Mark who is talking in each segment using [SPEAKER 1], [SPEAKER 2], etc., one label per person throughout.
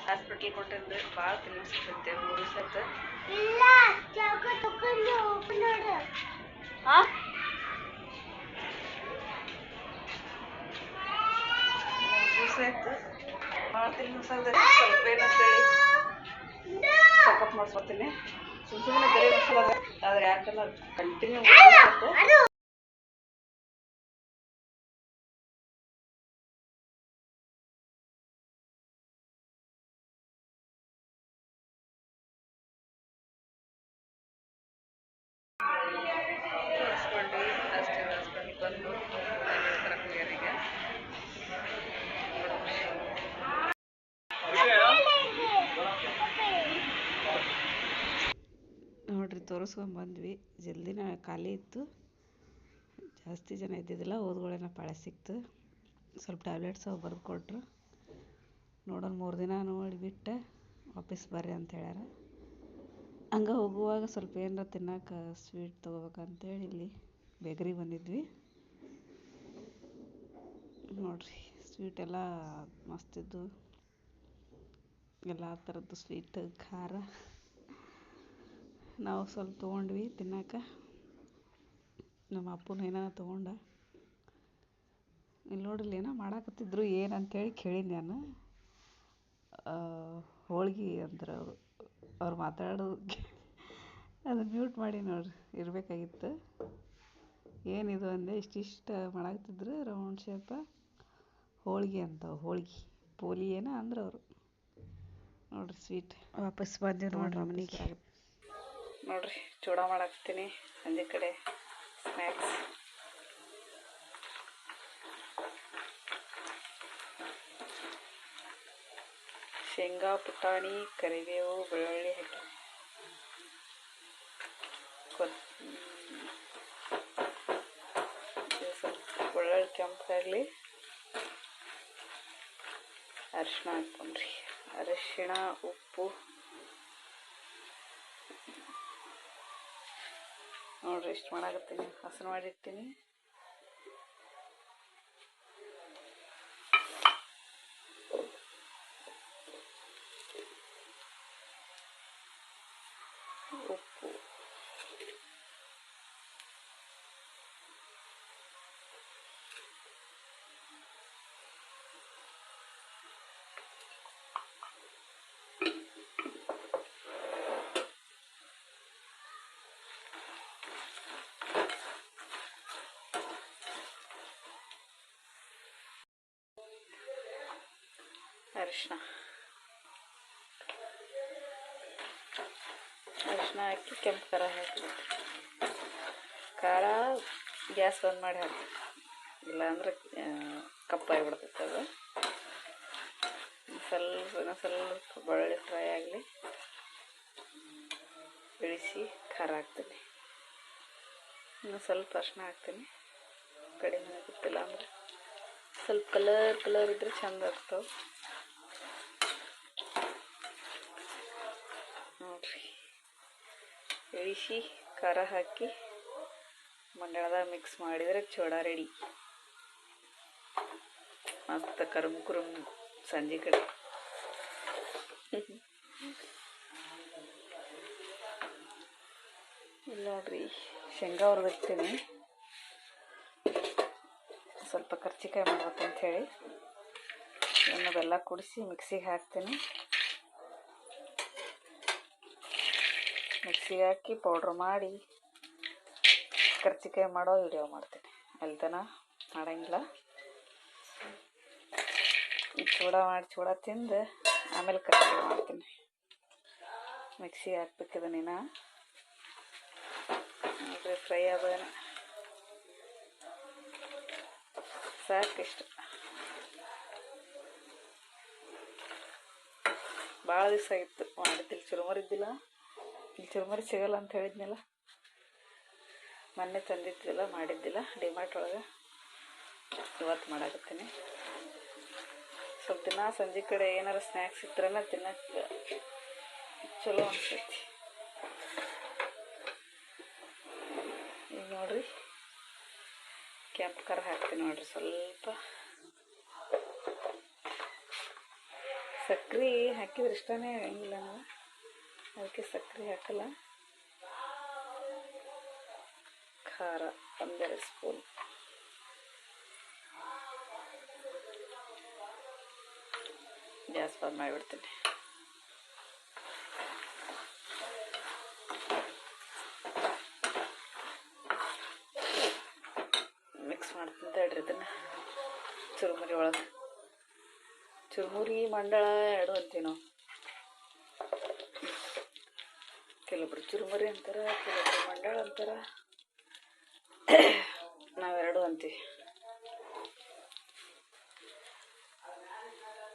[SPEAKER 1] Hospital ಕೊಟ್ಟಿಂದ ಭಾಳ ತಿನ್ನಿಸ್ತೈತೆ 3 ಸತ ಹಾಂ 3 ಸತ ಭಾಳ ತಿನ್ನಿಸ್ತೈತೆ ಸ್ವಲ್ಪ ಏನಂತೇಳಿ ಚೆಕಪ್ ಮಾಡಿಸ್ಕೊತೀನಿ ಸುಮ್ಮನೆ ಬರೀ ಅನ್ಸಲ್ಲ ಆದರೆ ಯಾಕಂದ್ರೆ ಕಂಟಿನ್ಯೂ ಹಾಸ್ಪಿಟ್ಲಿಗೆ ಬಂದು ಕರ್ಕೊಂಡ್ಯಾರೀಗ ನೋಡ್ರಿ ತೋರಿಸ್ಕೊಂಬಂದ್ವಿ ಜಲ್ದಿನ ಖಾಲಿ ಇತ್ತು ಜಾಸ್ತಿ ಜನ ಇದ್ದಿದ್ದಿಲ್ಲ ಓದ್ಗಳೇನೋ ಪಾಳೆ ಸಿಕ್ತು ಸ್ವಲ್ಪ ಟ್ಯಾಬ್ಲೆಟ್ಸ್ ಅವು ಬರೆದು ಕೊಟ್ರು ನೋಡೋಣ 3 ದಿನ ನೋಡಿಬಿಟ್ಟು ವಾಪಸ್ ಬರ್ರಿ ಅಂತ ಹೇಳ್ಯಾರ ಹಂಗೆ ಹೋಗುವಾಗ ಸ್ವಲ್ಪ ಏನಾರ ತಿನ್ನಕ್ಕೆ ಸ್ವೀಟ್ ತೊಗೋಬೇಕಂತೇಳಿ ಇಲ್ಲಿ ಬೇಕ್ರಿಗೆ ಬಂದಿದ್ವಿ ನೋಡ್ರಿ ಸ್ವೀಟ್ ಎಲ್ಲ ಮಸ್ತಿದ್ದು ಎಲ್ಲ ಥರದ್ದು ಸ್ವೀಟ್ ಖಾರ ನಾವು ಸ್ವಲ್ಪ ತೊಗೊಂಡ್ವಿ ತಿನ್ನಕ್ಕೆ ನಮ್ಮ ಅಪ್ಪನ ಏನೋ ತೊಗೊಂಡ ಇಲ್ಲಿ ನೋಡ್ರಿ ಏನೋ ಮಾಡಾಕತ್ತಿದ್ರು ಏನಂತೇಳಿ ಕೇಳಿದ್ದು ನಾನು ಹೋಳ್ಗೆ ಅಂದ್ರೆ ಅವ್ರು ಮಾತಾಡೋದು ಅದು ಮ್ಯೂಟ್ ಮಾಡಿ ನೋಡ್ರಿ ಇರಬೇಕಾಗಿತ್ತು ಏನಿದು ಅಂದೆ ಇಷ್ಟಿಷ್ಟು ಮಾಡಾಕತ್ತಿದ್ರು ರೌಂಡ್ ಶೇಪ ಹೋಳ್ಗೆ ಅಂತ ಹೋಳ್ಗೆ ಪೋಲಿ ಏನೋ ಅಂದ್ರೆ ಅವರು ನೋಡ್ರಿ ಸ್ವೀಟ್ ವಾಪಸ್ ಬಂದೀವಿ ನೋಡ್ರಿ ಮನೆಗೆ ನೋಡ್ರಿ ಚೂಡ ಮಾಡಾಕ್ತೀನಿ ಸಂಜೆ ಕಡೆ ಸ್ನ್ಯಾಕ್ಸ್ ಶೇಂಗಾ ಪುಟಾಣಿ ಕರಿಬೇವು ಬೆಳ್ಳುಳ್ಳಿ ಹಾಕಿ ಸ್ವಲ್ಪ ಬೆಳ್ಳುಳ್ಳಿ ಕೆಂಪಾಗಲಿ ಅರಿಶಿಣ ಹಾಕ್ಕೊಂಡ್ರಿ ಅರಿಶಿಣ ಉಪ್ಪು ನೋಡ್ರಿ ಇಷ್ಟು ಮಾಡಾಕತ್ತೀನಿ ಹಸನು ಮಾಡಿರ್ತೀನಿ ಉಪ್ಪು ಅರಿಶಿಣ ಹಾಕಿ ಕೆಂಪು ಖಾರ ಹಾಕಿ ಖಾರ ಗ್ಯಾಸ್ ಬಂದ್ ಮಾಡಿ ಹಾಕಿ ಇಲ್ಲಾಂದ್ರೆ ಕಪ್ಪಾಗಿಬಿಡ್ತೈತೆ ಅದು ಸ್ವಲ್ಪ ಬೆಳ್ಳುಳ್ಳಿ ಫ್ರೈ ಆಗಲಿ ಇಳಿಸಿ ಖಾರ ಹಾಕ್ತೀನಿ ಇನ್ನು ಸ್ವಲ್ಪ ಅರಿಶಿಣ ಹಾಕ್ತೀನಿ ಕಡಿಮೆ ಗೊತ್ತಿಲ್ಲ ಅಂದ್ರೆ ಸ್ವಲ್ಪ ಕಲರ್ ಇದ್ರೆ ಚಂದ ಆಗ್ತಾವೆ ನೋಡ್ರಿ ಇಳಿಸಿ ಖಾರ ಹಾಕಿ ಮಂಡಳದಾಗ ಮಿಕ್ಸ್ ಮಾಡಿದರೆ ಚೂಡ ರೆಡಿ ಮಸ್ತ್ ಕರುಮ್ ಸಂಜೆ ಕಡೆ ಇಲ್ಲಿ ನೋಡ್ರಿ ಶೇಂಗಾ ಹುರಿದಿರ್ತೀನಿ ಸ್ವಲ್ಪ ಕರ್ಚಿಕಾಯಿ ಮಾಡ್ಬೇಕಂಥೇಳಿ ಇನ್ನು ಬೆಲ್ಲ ಕುಡಿಸಿ ಮಿಕ್ಸಿಗೆ ಹಾಕ್ತೀನಿ ಮಿಕ್ಸಿಗೆ ಹಾಕಿ ಪೌಡ್ರ್ ಮಾಡಿ ಕರ್ಚಿಕಾಯಿ ಮಾಡೋ ವಿಡಿಯೋ ಮಾಡ್ತೀನಿ ಅಲ್ಲಿ ತನಕ ಮಾಡೋಂಗಿಲ್ಲ ಚೂಡ ತಿಂದು ಆಮೇಲೆ ಕರ್ಚಿಕಾಯಿ ಮಾಡ್ತೀನಿ ಮಿಕ್ಸಿಗೆ ಹಾಕ್ಬೇಕಿದೆ ನೀನು ನೋಡ್ರಿ ಫ್ರೈ ಆಗೋಣ ಸಾಕಿಷ್ಟು ಭಾಳ ದಿವಸ ಆಗಿತ್ತು ಮಾಡಿದ್ದಿಲ್ಲ ಚುರುಮುರಿ ಇದ್ದಿಲ್ಲ ಇಲ್ಲಿ ಚುರುಮುರಿ ಸಿಗಲ್ಲ ಅಂತ ಹೇಳಿದ್ನಲ್ಲ ಮೊನ್ನೆ ತಂದಿದ್ದಿಲ್ಲ ಮಾಡಿದ್ದಿಲ್ಲ ಡಿಮಾರ್ಟ್ ಒಳಗೆ ಇವತ್ತು ಮಾಡಾಕತ್ತೀನಿ ಸ್ವಲ್ಪ ದಿನ ಸಂಜೆ ಕಡೆ ಏನಾರು ಸ್ನ್ಯಾಕ್ಸ್ ಇದ್ರನ ತಿನ್ನಕ್ಕೆ ಚಲೋ ಅನ್ಸೈತಿ ಈಗ ನೋಡ್ರಿ ಕೆಂಪು ಖಾರ ಹಾಕ್ತೀನಿ ನೋಡ್ರಿ ಸ್ವಲ್ಪ ಸಕ್ರೆ ಹಾಕಿದ್ರೆ ಇಷ್ಟನೇ ಆಗಂಗಿಲ್ಲ ನಾವು, ಅದಕ್ಕೆ ಸಕ್ರೆ ಹಾಕಲ್ಲ. ಖಾರ 1-2 ಸ್ಪೂನ್. ಗ್ಯಾಸ್ ಬಂದ್ ಮಾಡಿಬಿಡ್ತೀನಿ. ಮಿಕ್ಸ್ ಮಾಡ್ತೀನಿ ತಡ್ರಿ ಇದನ್ನು. ಚುರುಮುರಿ ಒಳಗೆ ಚುರುಮುರಿ ಮಂಡಳ ಎರಡು ಅಂತೀವಿ ನಾವು. ಕೆಲವೊಬ್ರು ಚುರುಮುರಿ ಅಂತಾರೆ, ಕೆಲವೊಬ್ರು ಮಂಡಳ ಅಂತಾರೆ, ನಾವೆರಡು ಅಂತೀವಿ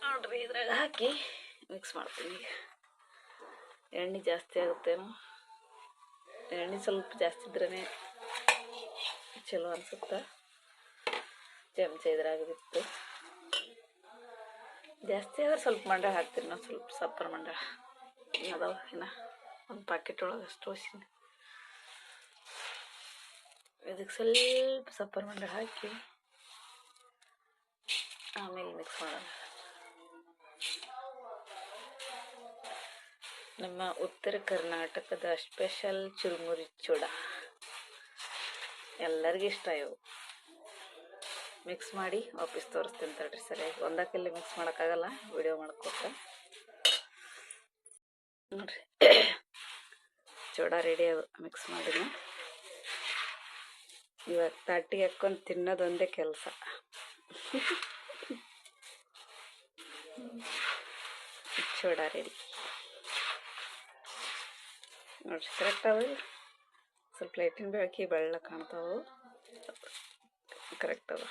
[SPEAKER 1] ನೋಡ್ರಿ. ಇದ್ರಾಗ ಹಾಕಿ ಮಿಕ್ಸ್ ಮಾಡ್ತೀನಿ. ಎಣ್ಣೆ ಜಾಸ್ತಿ ಆಗುತ್ತೇನೋ, ಎಣ್ಣೆ ಸ್ವಲ್ಪ ಜಾಸ್ತಿ ಇದ್ರೇ ಚಲೋ ಅನ್ಸುತ್ತೆ. ಚಮಚ ಇದ್ರಾಗ ಬಿತ್ತು ಜಾಸ್ತಿ ಆದ್ರೆ ಸ್ವಲ್ಪ ಮಂಡಳ ಹಾಕ್ತೀನಿ. ನಾವು ಸ್ವಲ್ಪ ಸಪ್ಪರ ಮಂಡಳ ಅದಾವ, ಇನ್ನು ಒಂದು ಪ್ಯಾಕೆಟ್ ಒಳಗೆ ಅಷ್ಟು ವಸಿನಿ. ಇದಕ್ಕೆ ಸ್ವಲ್ಪ ಸಪ್ಪರ ಮಂಡಳ ಹಾಕಿ ಆಮೇಲೆ ಮಿಕ್ಸ್ ಮಾಡೋಣ. ನಮ್ಮ ಉತ್ತರ ಕರ್ನಾಟಕದ ಸ್ಪೆಷಲ್ ಚುರುಮುರಿ ಚೂಡ ಎಲ್ಲರಿಗೂ ಇಷ್ಟ. ಇವು ಮಿಕ್ಸ್ ಮಾಡಿ ವಾಪಸ್ ತೋರಿಸ್ತೀನಿ ತಡ್ರಿ. ಸರಿಯಾಗಿ ಒಂದಕ್ಕೆಲ್ಲಿ ಮಿಕ್ಸ್ ಮಾಡೋಕ್ಕಾಗಲ್ಲ, ವಿಡಿಯೋ ಮಾಡ್ಕೊತ ನೋಡ್ರಿ. ಚೂಡ ರೆಡಿ ಅದು ಮಿಕ್ಸ್ ಮಾಡಿನ. ಇವಾಗ ತಟ್ಟಿಗೆ ಹಾಕ್ಕೊಂಡು ತಿನ್ನೋದೊಂದೇ ಕೆಲಸ. ಚೂಡ ರೆಡಿ ನೋಡ್ರಿ. ಕರೆಕ್ಟ್ ಅವ. ಸ್ವಲ್ಪ ಲೈಟಿನ ಬೆಳಕಿ ಬೆಳ್ಳ ಕಾಣ್ತಾವೆ. ಕರೆಕ್ಟ್ ಅದ.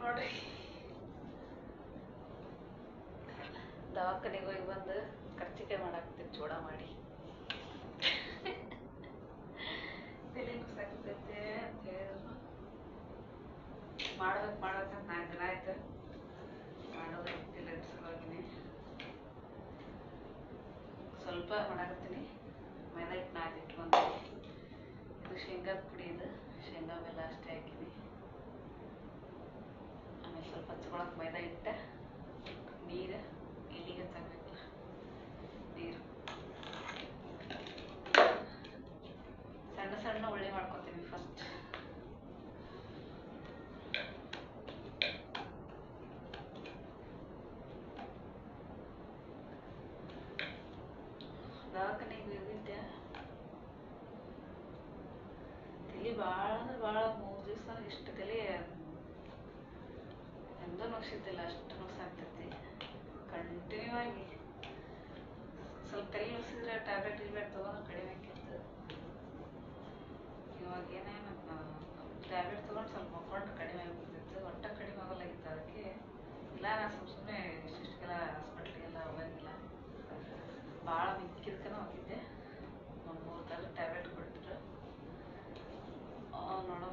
[SPEAKER 1] ನೋಡ್ರಿ, ದವಾಖಾನೆಗೆ ಹೋಗಿ ಬಂದು ಕರ್ಚಿಕಾಯಿ ಮಾಡಾಕ್ತೀನಿ ಚೂಡ ಮಾಡಿ. ತಲೆ ನುಗ್ಸಾಕತೈತೆ ಅಂತ ಹೇಳಿದ್ರು. ಮಾಡ್ಬೇಕು ಮಾಡ್ಬೇಕಂತ 4 ದಿನ ಆಯ್ತು. ಮಾಡೋದು ಗೊತ್ತಿಲ್ಲ. ಸಲುವಾಗಿನೇ ಸ್ವಲ್ಪ ಮಾಡಾಕತ್ತೀನಿ. ಮೈದಾ ಹಿಟ್ಟು ನಾದಿಟ್ಕೊಂಡು, ಇದು ಶೇಂಗಾದ ಪುಡಿ, ಇದು ಶೇಂಗಾ ಬೆಲ್ಲ ಅಷ್ಟೇ ಹಾಕಿನಿ. ಆಮೇಲೆ ಸ್ವಲ್ಪ ಹಚ್ಕೊಳಕ್ಕೆ ಮೈದಾ ಹಿಟ್ಟು, ನೀರು, ಎಲ್ಲಿಗೆ ಹಚ್ಚಾಕಬೇಕಲ್ಲ ನೀರು, ಸಣ್ಣ ಸಣ್ಣ ಉಳ್ಳಿ ಮಾಡ್ಕೊತೀನಿ ಫಸ್ಟ್. ದವಾಖಾನೆಗೆ ಹೋಗಿದ್ದೆ. ತಲೆ ಭಾಳ ಅಂದ್ರೆ ಭಾಳ 3 ದಿವಸ ಇಷ್ಟು ತಲೆ ಎಂದೂ ನುಗ್ಸಿದ್ದಿಲ್ಲ. ಅಷ್ಟು ನುಗ್ಸಾಗ್ತೈತಿ ಕಂಟಿನ್ಯೂ ಆಗಿ. ಸ್ವಲ್ಪ ತಲೆ ನುಗ್ಸಿದ್ರೆ ಟ್ಯಾಬ್ಲೆಟ್ ತೊಗೊಂಡು ಕಡಿಮೆ ಆಕಿತ್ತು. ಇವಾಗ ಏನೇನು ಟ್ಯಾಬ್ಲೆಟ್ ತೊಗೊಂಡು ಸ್ವಲ್ಪ ಮಕ್ಕೊಂಡು ಕಡಿಮೆ ಆಗಿಬಿಡ್ತಿತ್ತು. ಒಟ್ಟ ಕಡಿಮೆ ಆಗೋಲ್ಲಾಗಿತ್ತು. ಅದಕ್ಕೆ ಇಲ್ಲ, ನಾನು ಸುಮ್ಮನೆ ಇಷ್ಟಿಷ್ಟೆಲ್ಲ ಹಾಸ್ಪಿಟ್ಲಿಗೆಲ್ಲ ಹೋಗಂಗಿಲ್ಲ. ಭಾಳ ಮಿಕ್ಕಿದ್ಕನ ಹೋಗಿದ್ದೆ. ಒಂದು 3 ಥರ ಟ್ಯಾಬ್ಲೆಟ್ ಕೊಟ್ಟಿದ್ರು. ನೋಡೋ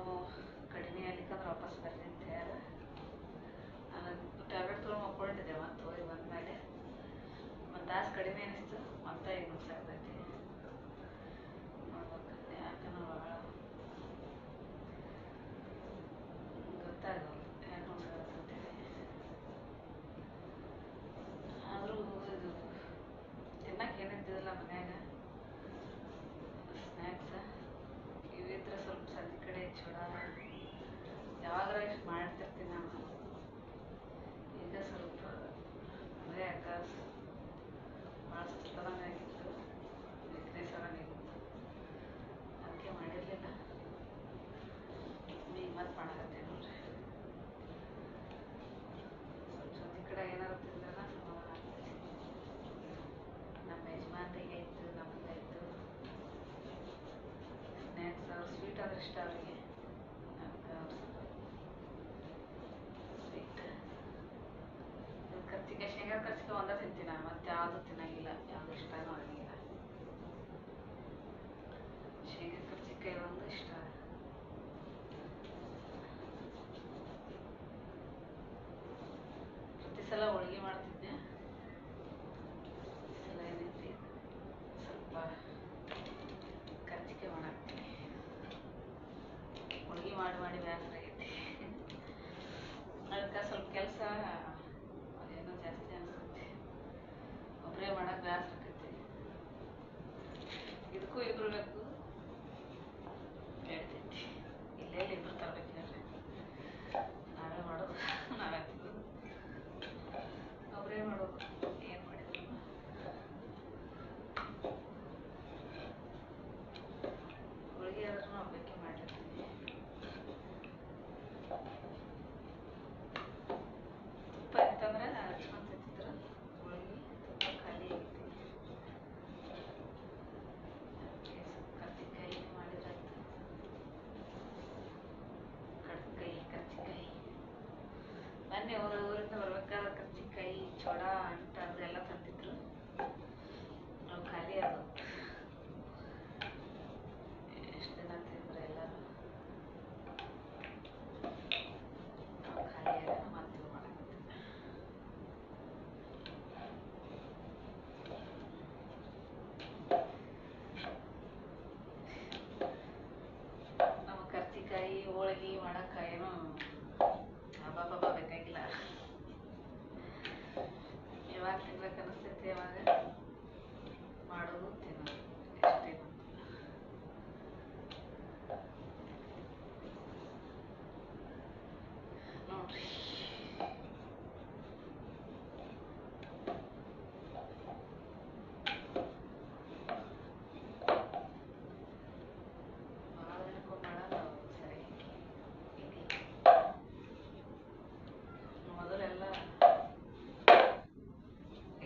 [SPEAKER 1] ಕಡಿಮೆ ಆಗ್ಲಿಕ್ಕಂದ್ರೆ ವಾಪಸ್ ಬರ್ರಿ ಅಂತ ಹೇಳ ಟ್ಯಾಬ್ಲೆಟ್ ತೊಗೊಂಡು ಮಕ್ಕೊಂಡಿದ್ದೆ. ಮತ್ತು ಹೋಗಿ ಬಂದಮೇಲೆ ಒಂದು ತಾಸು ಕಡಿಮೆ ಅನಿಸ್ತು. ಮತ್ತೆ ಈಗ ನುಗ್ಸಾಗ್ತೈತಿ. ನೋಡ್ಬೇಕು ಯಾಕಂದ್ರೆ ಭಾಳ ಗೊತ್ತಾಗಲ್ಲ ಯಾಕೆ ನುಗ್ಸಾಗತ್ತಂತೇಳಿ. ಆದರೂ ಇದು ತಿನ್ನಕ್ಕೆ ಏನಿದ್ದಿಲ್ಲ ಮನ್ಯಾಗ. ಸ್ನ್ಯಾಕ್ಸ್ ಇವಿದ್ರೆ ಸ್ವಲ್ಪ ಸಂಜೆ ಕಡೆ ಚೂಡ ಯಾವಾಗಾರ ಇಷ್ಟು ಮಾಡ್ತಿರ್ತೀನಿ ನಾನು. ಈಗ ಸ್ವಲ್ಪ ಅಂದರೆ ಯಾಕೆ ಭಾಳ ಸುಸ್ತಾದಂಗೆ ಆಗಿತ್ತು, ವೀಕ್ನೆಸ್ ಆದಂಗಾಗಿತ್ತು. ಅದಕ್ಕೆ ಮಾಡಿರಲಿಲ್ಲ. ಈಗ ಮತ್ತೆ ಮಾಡಕತ್ತೆ ನೋಡ್ರಿ. ಸ್ವಲ್ಪ ಸಂಜೆ ಕಡೆ ಏನಾರು ತಿಂದ್ರೆ ಸಮಾಧಾನ ಆಗ್ತೈತಿ. ನಮ್ಮ ಯಜಮಾನ್ರಿಗೆ ಆಯಿತು, ನಮಗಾಯಿತು. ಸ್ನ್ಯಾಕ್ಸ್ ಅವ್ರು ಸ್ವೀಟ್ ಆದ್ರೆ ಇಷ್ಟ ಅವರಿಗೆ. ಅದಕ್ಕೆ ಅವ್ರು ಸ್ವಲ್ಪ ಸ್ವೀಟ್. ಇದು ಕರ್ಚಿಕಾಯಿ, ಶೇಂಗಾ ಕರ್ಚಿಕಾಯಿ ಒಂದೇ ತಿಂತೀನಿ ನಾನು. ಮತ್ತೆ ಯಾವುದು ತಿನ್ನಂಗಿಲ್ಲ, ಯಾವುದು ಇಷ್ಟನೂ ಆಗಂಗಿಲ್ಲ. ಶೇಂಗಾ ಕರ್ಚಿಕಾಯಿ ಒಂದು ಇಷ್ಟ. ಪ್ರತಿ ಸಲ ಹೋಳಿಗೆ ಮಾಡ್ತಿದ್ದೆ. ಈ ಸಲ ಏನೈತಿ ಸ್ವಲ್ಪ ಕರ್ಚಿಕಾಯಿ ಮೊನ್ನೆ ಊರಿಂದ ಬರ್ಬೇಕಾದ್ರೆ ಕರ್ಚಿಕಾಯಿ ಚೋಡ ಅಂಟ ಅದೆಲ್ಲ ತಂದಿದ್ರು. ನಾವು ಖಾಲಿ ಅದು ಎಷ್ಟು ದಿನ ತಿಂದ್ರೆ ಎಲ್ಲರೂ ನಾವು ಖಾಲಿ ಆಗ ಮಾತು ಮಾಡಕತ್ತೀವಿ. ನಮ್ಮ ಕರ್ಚಿಕಾಯಿ ಹೋಳಿಗೆ ಮಾಡಕ್ಕೆ ಏನೋ ಹಬ್ಬ ಬೇಕಾಗಿಲ್ಲ. ಯಾವಾಗ ತಿನ್ಬೇಕು ಅನಿಸ್ತೈತಿ ಯಾವಾಗ ಮಾಡೋದು ತಿನ್ನೋದು ಅಷ್ಟೇ. ನೋಡ್ರಿ ಭಾಳ ದಿನಕ್ಕೂ ಮಾಡೋದು ಸರಿ. ಮೊದಲೆಲ್ಲ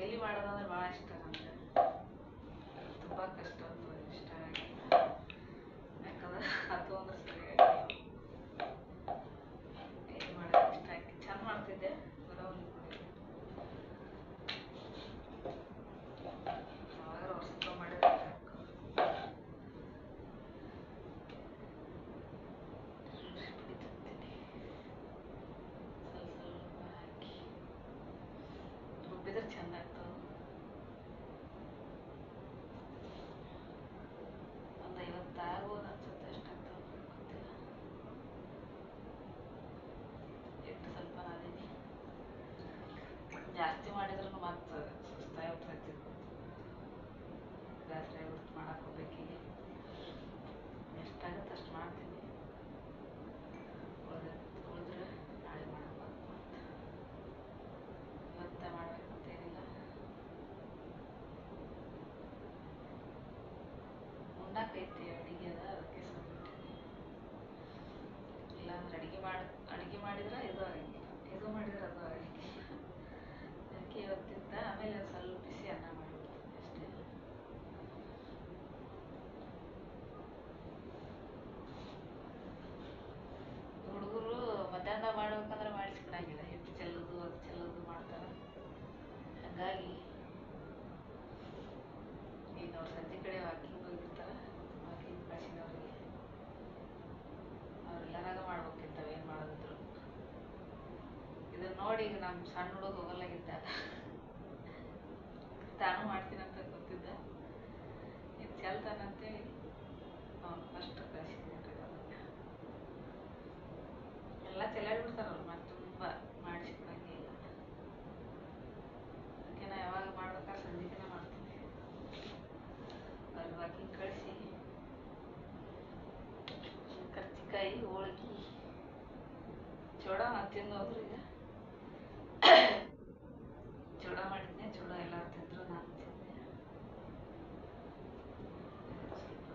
[SPEAKER 1] ಎಲ್ಲಿ ಮಾಡೋದಂದ್ರೆ ಭಾಳ ಇಷ್ಟ ನನಗೆ. ತುಂಬ ಕಷ್ಟ ಇಷ್ಟ ಆಗಿಲ್ಲ. ಯಾಕಂದ್ರೆ ಅದು ಅಂದ್ರೆ ಸರಿಯಾಗಿ ಎಲ್ಲಿ ಮಾಡೋದು ಇಷ್ಟ ಆಗಿ ಚಂದ ಮಾಡ್ತಿದ್ದೆ. ಬರೋವ್ರಿಗೆ ಯಾವಾಗ ವರ್ಷ ಮಾಡಿದ್ರೆ ಸ್ವಲ್ಪ ಹಾಕಿ ರುಬ್ಬಿದ್ರೆ ಚಂದ ಆಗ್ತದೆ. ಒಂದು 50 ಆಗ್ಬೋದು ಅನ್ಸುತ್ತೆ. ಎಷ್ಟಾಗ್ತದೆ ಗೊತ್ತಿಲ್ಲ. ಹಿಟ್ಟು ಸ್ವಲ್ಪ ನಾದೀನಿ. ಜಾಸ್ತಿ ಮಾಡಿದ್ರೂ ಮತ್ತೆ ಸುಸ್ತಾಗಿ ಹೋಗ್ತೈತಿ. ಬೇಸರ ಆಗ್ಬಿಡ್ತು ಮಾಡಕ್ಕೆ ಹೋಗ್ಬೇಕೀಗ. ಎಷ್ಟಾಗುತ್ತೆ ಅಷ್ಟು ಮಾಡ್ತೀನಿ. ಉಳಿದ್ರೆ ನಾಳೆ ಮಾಡಬೇಕು. ಇವತ್ತ ಮಾಡ್ಬೇಕಂತೇನಿಲ್ಲ. ಉಣ್ಣಾಕೈತಿ ಅಡುಗೆ ಅದ, ಅದಕ್ಕೆ ಸುಮ್ಮನೆ. ಇಲ್ಲಾಂದ್ರೆ ಅಡುಗೆ ಮಾಡಿದ್ರೆ ಇದು ಆಗಂಗಿಲ್ಲ, ಇದು ಮಾಡಿದ್ರೆ ಅದು ಆಗಂಗಿಲ್ಲ. ಅದಕ್ಕೆ ಇವತ್ತಿಂದ ಆಮೇಲೆ ಸ್ವಲ್ಪ ಬಿಸಿ ಅನ್ನ ಮಾಡಿಬಿಡ್ತೀನಿ ಅಷ್ಟೇ. ಹುಡುಗರು ಮಧ್ಯಾಹ್ನ ಮಾಡ್ಬೇಕಂದ್ರೆ ಮಾಡಿಸ್ಬಿಡಂಗಿಲ್ಲ. ಹಿಟ್ಟು ಚೆಲ್ಲೋದು ಅದು ಚೆಲ್ಲೋದು ಮಾಡ್ತಾರೆ. ಹಾಗಾಗಿ ಈಗ ಅವ್ರು ಸಂಜೆ ಕಡೆ ವಾಕಿಂಗ್ ಹೋಗಿರ್ತಾರೆ. ವಾಕಿಂಗ್ ಕಳಿಸಿದವ್ರಿಗೆ ಅವ್ರೆಲ್ಲರಾಗ ಮಾಡ್ಬೇಕಿಂತವ ಏನು ಮಾಡೋದಿದ್ರು. ಇದನ್ನ ನೋಡಿ ಈಗ ನಮ್ಮ ಸಣ್ಣ ಹುಡುಗ ಹೋಗಲ್ಲಾಗಿದ್ದ. ತಾನು ಮಾಡ್ತೀನಂತ ಗೊತ್ತಿದ್ದ. ಇದು ಚೆಲ್ತಾನಂತೇಳಿ ಅವ್ನು ಫಸ್ಟ್ ಕಳಿಸಿದ್ದೀನಿ. ಎಲ್ಲ ಚೆಲ್ಲಾಡ್ಬಿಡ್ತಾರವ್ರು. ಮತ್ತೆ ತುಂಬ ಮಾಡಿಸ್ಕೊಡಂಗೆ ಇಲ್ಲ. ಅದಕ್ಕೆ ನಾ ಯಾವಾಗ ಮಾಡ್ಬೇಕಾದ್ರೆ ಸಂಜೆಗೆನ ಮಾಡ್ತೀನಿ. ಅವ್ರಿಗೆ ವಾಕಿಂಗ್ ಕಳಿಸಿ ಕರ್ಚಿಕಾಯಿ ಹೋಳಿಗೆ ಚೂಡ ತಿಂದು ಹೋದ್ರು. ಈಗ ಚೂಡ ಮಾಡಿದ್ದೆ. ಚೂಡ ಎಲ್ಲ ತಿಂದ್ರು, ನಾನು ತಿಂದೆ. ಸ್ವಲ್ಪ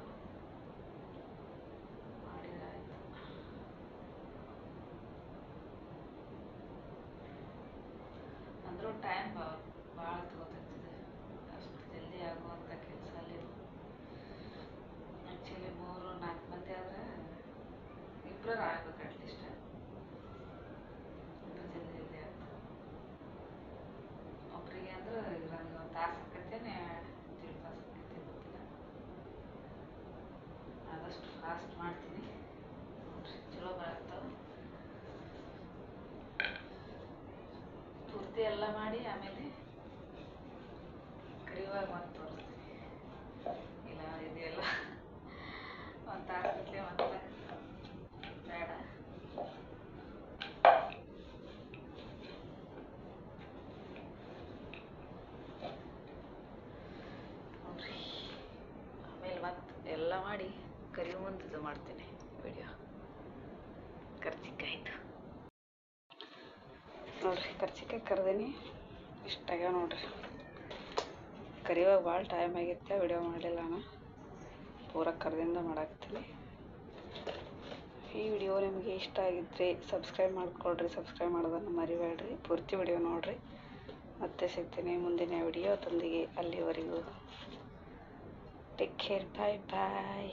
[SPEAKER 1] ಮಾಡಿದ್ರೆ ಆಯಿತು. ಅಂದರೂ ಟೈಮ್ ಭಾಳ ತಗೋತೈತಿದೆ. ಅಷ್ಟು ಜಲ್ದಿ ಆಗುವಂಥ ಕೆಲಸ ಅಲ್ಲಿದು. ಆ್ಯಕ್ಚುಲಿ 3-4 ಮಂದಿ ಆದರೆ ಇಬ್ಬರು ಆಗ್ಬೇಕು ಅಟ್ಲೀಸ್ಟ್. ಜಲ್ದಿ ಜಲ್ದಿ ಆಗ್ತದೆ. ಒಬ್ಬರಿಗೆ ಅಂದ್ರೆ ನನಗೆ 1 ತಾಸು ಆಕತ್ತೇನೆ 1.5 ತಾಸು ಆಕೈತೆ ಗೊತ್ತಿಲ್ಲ. ಆದಷ್ಟು ಫಾಸ್ಟ್ ಮಾಡ್ತೀನಿ. ನೋಡ್ರಿ ಚಲೋ ಬರುತ್ತವೆ. ಪೂರ್ತಿ ಎಲ್ಲ ಮಾಡಿ ಆಮೇಲೆ ಕರಿಯುವಾಗ ಮತ್ತೆ ತೋರಿಸ್ತೀನಿ. ಇಲ್ಲ ಇದೆಲ್ಲ 1 ತಾಸು ಗಟ್ಟಲೆ ಮತ್ತೆ ಬೇಡ. ನೋಡ್ರಿ ಆಮೇಲೆ ಮತ್ತೆ ಎಲ್ಲ ಮಾಡಿ ಕರಿಯೋ ಮುಂದೆ ಮಾಡ್ತೀನಿ ವಿಡಿಯೋ. ಕರ್ಚಿಕಾಯ್ತು ನೋಡ್ರಿ. ಕರ್ಚಿಕಾಯಿ ಕರ್ದೀನಿ. ಇಷ್ಟಾಗ್ಯಾವ ನೋಡ್ರಿ. ಕರಿಯುವಾಗ ಭಾಳ ಟೈಮ್ ಆಗಿತ್ತೆ. ವಿಡಿಯೋ ಮಾಡಲಿಲ್ಲ ನಾನು. ಪೂರ ಕರ್ದಿಂದ ಮಾಡಾಕ್ತೀನಿ. ಈ ವಿಡಿಯೋ ನಿಮಗೆ ಇಷ್ಟ ಆಗಿದ್ರೆ ಸಬ್ಸ್ಕ್ರೈಬ್ ಮಾಡ್ಕೊಳ್ರಿ. ಸಬ್ಸ್ಕ್ರೈಬ್ ಮಾಡೋದನ್ನು ಮರಿಬೇಡ್ರಿ. ಪೂರ್ತಿ ವಿಡಿಯೋ ನೋಡ್ರಿ. ಮತ್ತೆ ಸಿಗ್ತೀನಿ ಮುಂದಿನ ವಿಡಿಯೋದೊಂದಿಗೆ. ಅಲ್ಲಿವರೆಗೂ ಟೇಕ್ ಕೇರ್. ಬಾಯ್ ಬಾಯ್.